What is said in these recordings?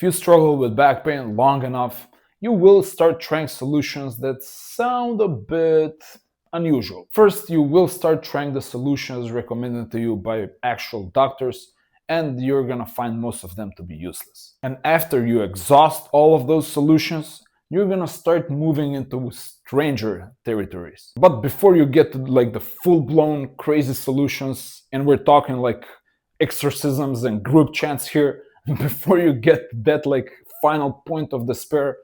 If you struggle with back pain long enough, you will start trying solutions that sound a bit unusual. First, you will start trying the solutions recommended to you by actual doctors, and you're gonna find most of them to be useless. And after you exhaust all of those solutions, you're gonna start moving into stranger territories. But before you get to like the full-blown crazy solutions, and we're talking like exorcisms and group chants here, before you get that like final point of despair,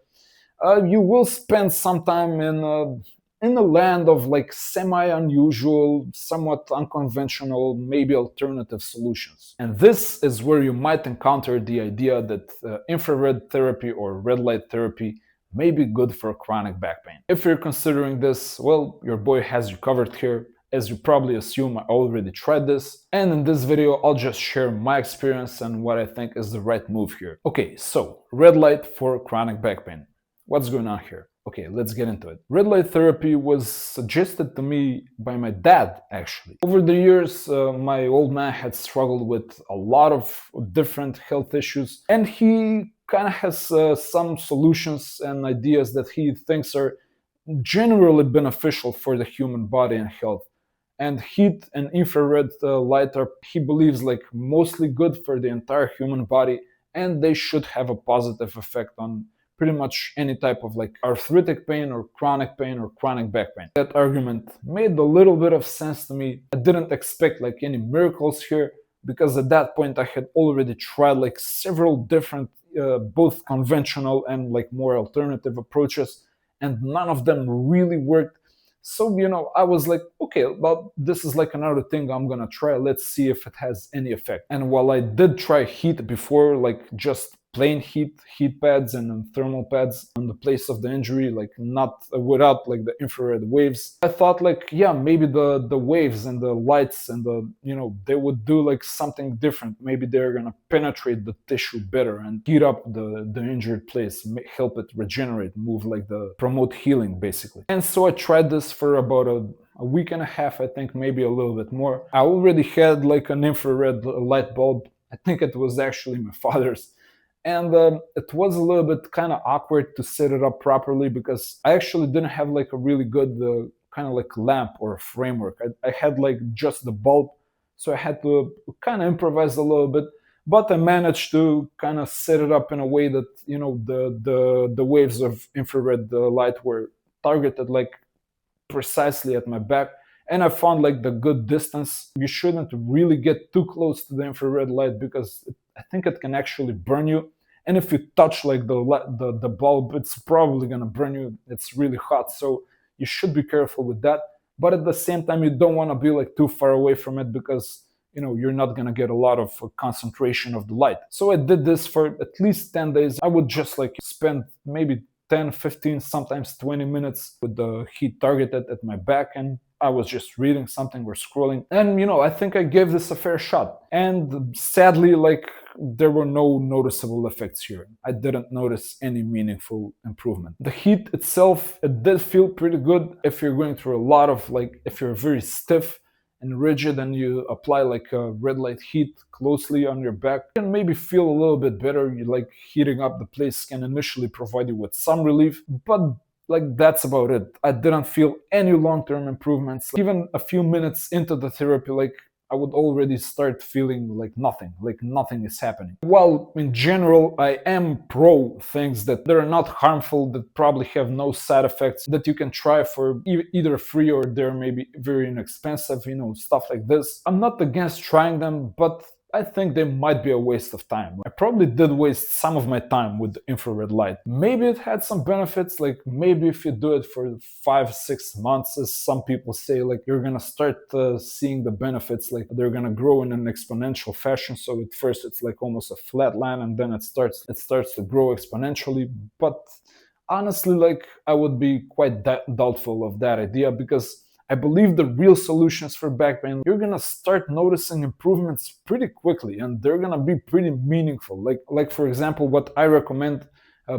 you will spend some time in a land of like semi-unusual, somewhat unconventional, maybe alternative solutions. And this is where you might encounter the idea that infrared therapy or red light therapy may be good for chronic back pain. If you're considering this, well, your boy has you covered here. As you probably assume, I already tried this, and in this video I'll just share my experience and what I think is the right move here. Okay, so red light for chronic back pain. What's going on here? Okay, let's get into it. Red light therapy was suggested to me by my dad, actually. Over the years, my old man had struggled with a lot of different health issues, and he kind of has some solutions and ideas that he thinks are generally beneficial for the human body and health. And heat and infrared light are, he believes, like mostly good for the entire human body, and they should have a positive effect on pretty much any type of like arthritic pain or chronic back pain. That argument made a little bit of sense to me. I didn't expect like any miracles here, because at that point I had already tried like several different both conventional and like more alternative approaches, and none of them really worked. So, I was like, okay, well, this is like another thing I'm gonna try. Let's see if it has any effect. And while I did try heat before, like just plain heat pads and thermal pads in the place of the injury, like not without like the infrared waves, I thought like, yeah, maybe the waves and the lights and they would do like something different. Maybe they're gonna penetrate the tissue better and heat up the injured place, help it regenerate, promote healing basically. And so I tried this for about a week and a half, I think, maybe a little bit more. I already had like an infrared light bulb. I think it was actually my father's. And it was a little bit kind of awkward to set it up properly, because I actually didn't have like a really good kind of like lamp or framework. I had like just the bulb, so I had to kind of improvise a little bit. But I managed to kind of set it up in a way that the waves of infrared light were targeted like precisely at my back. And I found like the good distance. You shouldn't really get too close to the infrared light, because I think it can actually burn you. And if you touch like the bulb, it's probably gonna burn you. It's really hot, so you should be careful with that. But at the same time, you don't want to be like too far away from it, because you're not gonna get a lot of concentration of the light. So I did this for at least 10 days. I would just like spend maybe 10, 15, sometimes 20 minutes with the heat targeted at my back, and I was just reading something or scrolling. And I think I gave this a fair shot. And sadly, like, there were no noticeable effects here. I didn't notice any meaningful improvement. The heat itself, it did feel pretty good. If you're going through a lot of like, if you're very stiff and rigid and you apply like a red light heat closely on your back, you can maybe feel a little bit better. You like heating up the place can initially provide you with some relief, but like that's about it. I didn't feel any long-term improvements. Even a few minutes into the therapy, like I would already start feeling like nothing is happening. While in general, I am pro things that they're not harmful, that probably have no side effects, that you can try for either free or they're maybe very inexpensive, stuff like this. I'm not against trying them, but I think they might be a waste of time. I probably did waste some of my time with the infrared light. Maybe it had some benefits, like maybe if you do it for 5-6 months, as some people say, like you're gonna start seeing the benefits, like they're gonna grow in an exponential fashion. So at first it's like almost a flat line, and then it starts to grow exponentially. But honestly, like I would be quite doubtful of that idea, because I believe the real solutions for back pain, you're gonna start noticing improvements pretty quickly, and they're gonna be pretty meaningful. Like for example, what I recommend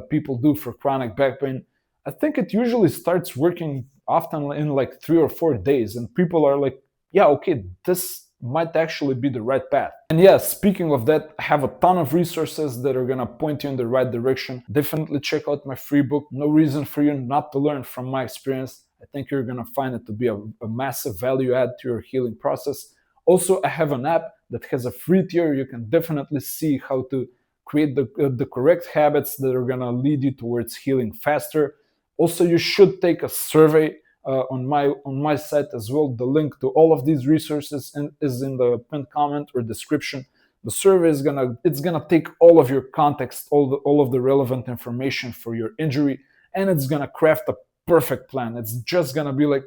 people do for chronic back pain, I think it usually starts working often in like 3 or 4 days, and people are like, yeah, okay, this might actually be the right path. And yeah, speaking of that, I have a ton of resources that are gonna point you in the right direction. Definitely check out my free book. No reason for you not to learn from my experience. I think you're gonna find it to be a massive value add to your healing process. Also, I have an app that has a free tier. You can definitely see how to create the correct habits that are gonna lead you towards healing faster. Also, you should take a survey on my site as well. The link to all of these resources is in the pinned comment or description. The survey is gonna take all of your context, all of the relevant information for your injury, and it's gonna craft a perfect plan. It's just gonna be like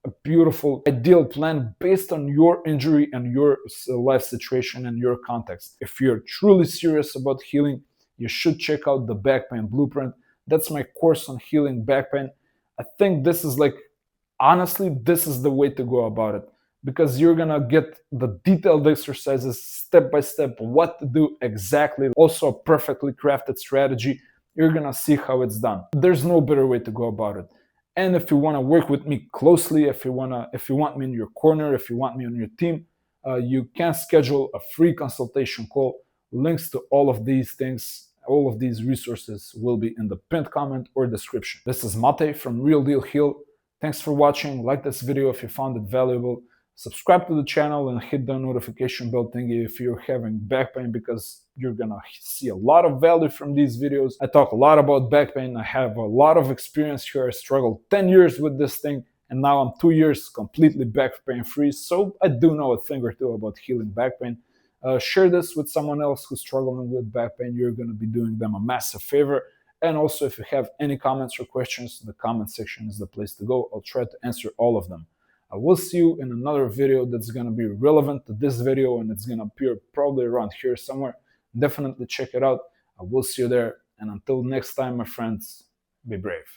a beautiful, ideal plan based on your injury and your life situation and your context. If you're truly serious about healing, you should check out the Back Pain Blueprint. That's my course on healing back pain. I think this is like, honestly, this is the way to go about it, because you're gonna get the detailed exercises step by step, what to do exactly, also a perfectly crafted strategy. You're gonna see how it's done. There's no better way to go about it. And if you want to work with me closely, if you want me in your corner, if you want me on your team, you can schedule a free consultation call. Links to all of these things, all of these resources will be in the pinned comment or description. This is Mate from Real Deal Heal. Thanks for watching. Like this video if you found it valuable. Subscribe to the channel and hit the notification bell thingy if you're having back pain, because you're gonna see a lot of value from these videos. I talk a lot about back pain. I have a lot of experience here. I struggled 10 years with this thing, and now I'm 2 years completely back pain free. So I do know a thing or two about healing back pain. Share this with someone else who's struggling with back pain. You're gonna be doing them a massive favor. And also, if you have any comments or questions, the comment section is the place to go. I'll try to answer all of them. I will see you in another video that's going to be relevant to this video, and it's going to appear probably around here somewhere. Definitely check it out. I will see you there. And until next time, my friends, be brave.